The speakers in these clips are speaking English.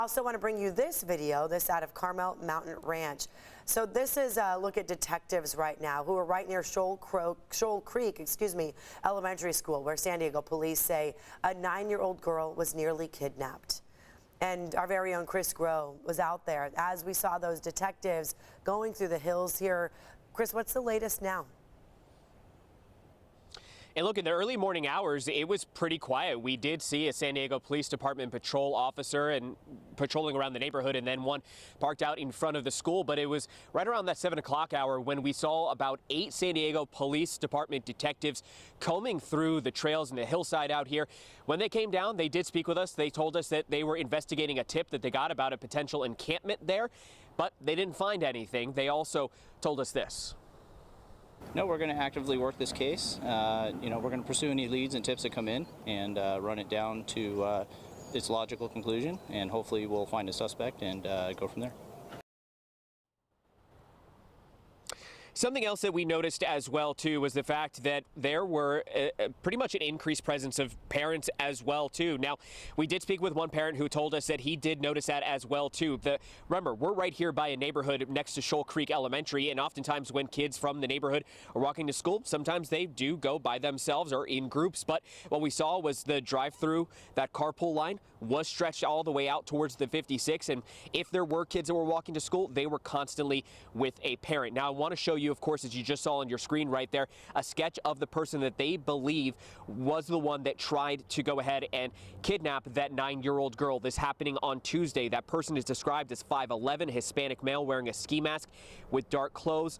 I also want to bring you this video, this out of Carmel Mountain Ranch. So this is a look at detectives right now who are right near Shoal Creek, elementary school, where San Diego police say a 9-year-old girl was nearly kidnapped. And our very own Chris Groh was out there as we saw those detectives going through the hills here. Chris, what's the latest now? And look, in the early morning hours, it was pretty quiet. We did see a San Diego Police Department patrol officer and patrolling around the neighborhood, and then one parked out in front of the school. But it was right around that 7 o'clock hour when we saw about 8 San Diego Police Department detectives combing through the trails and the hillside out here. When they came down, they did speak with us. They told us that they were investigating a tip that they got about a potential encampment there, but they didn't find anything. They also told us this. No, we're going to actively work this case. We're going to pursue any leads and tips that come in and run it down to its logical conclusion, and hopefully we'll find a suspect and go from there. Something else that we noticed as well, too, was the fact that there were pretty much an increased presence of parents as well, too. Now, we did speak with one parent who told us that he did notice that as well, too. Remember, we're right here by a neighborhood next to Shoal Creek Elementary, and oftentimes when kids from the neighborhood are walking to school, sometimes they do go by themselves or in groups. But what we saw was the drive-through, that carpool line, was stretched all the way out towards the 56. And if there were kids that were walking to school, they were constantly with a parent. Now, I want to show you, of course, as you just saw on your screen right there, a sketch of the person that they believe was the one that tried to go ahead and kidnap that 9-year-old girl. This happening on Tuesday. That person is described as 5'11", Hispanic male, wearing a ski mask with dark clothes,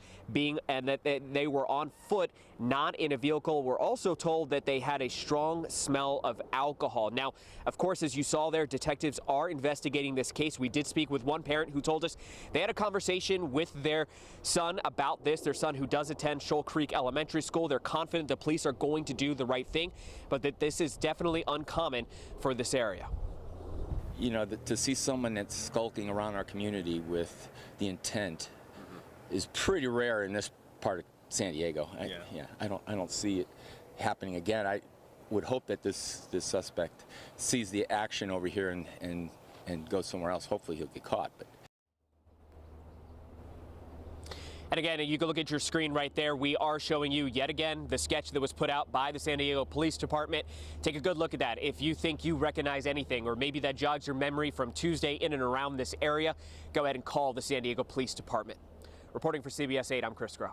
and that they were on foot, not in a vehicle. We're also told that they had a strong smell of alcohol. Now, of course, as you saw there, detectives are investigating this case. We did speak with one parent who told us they had a conversation with their son about this. Their son, who does attend Shoal Creek Elementary School. They're confident the police are going to do the right thing, but that this is definitely uncommon for this area. You know, to see someone that's skulking around our community with the intent is pretty rare in this part of San Diego. I don't see it happening again. I would hope that this suspect sees the action over here and goes somewhere else. Hopefully he'll get caught. And again, you can look at your screen right there. We are showing you yet again the sketch that was put out by the San Diego Police Department. Take a good look at that. If you think you recognize anything, or maybe that jogs your memory from Tuesday in and around this area, go ahead and call the San Diego Police Department. Reporting for CBS 8, I'm Chris Groh.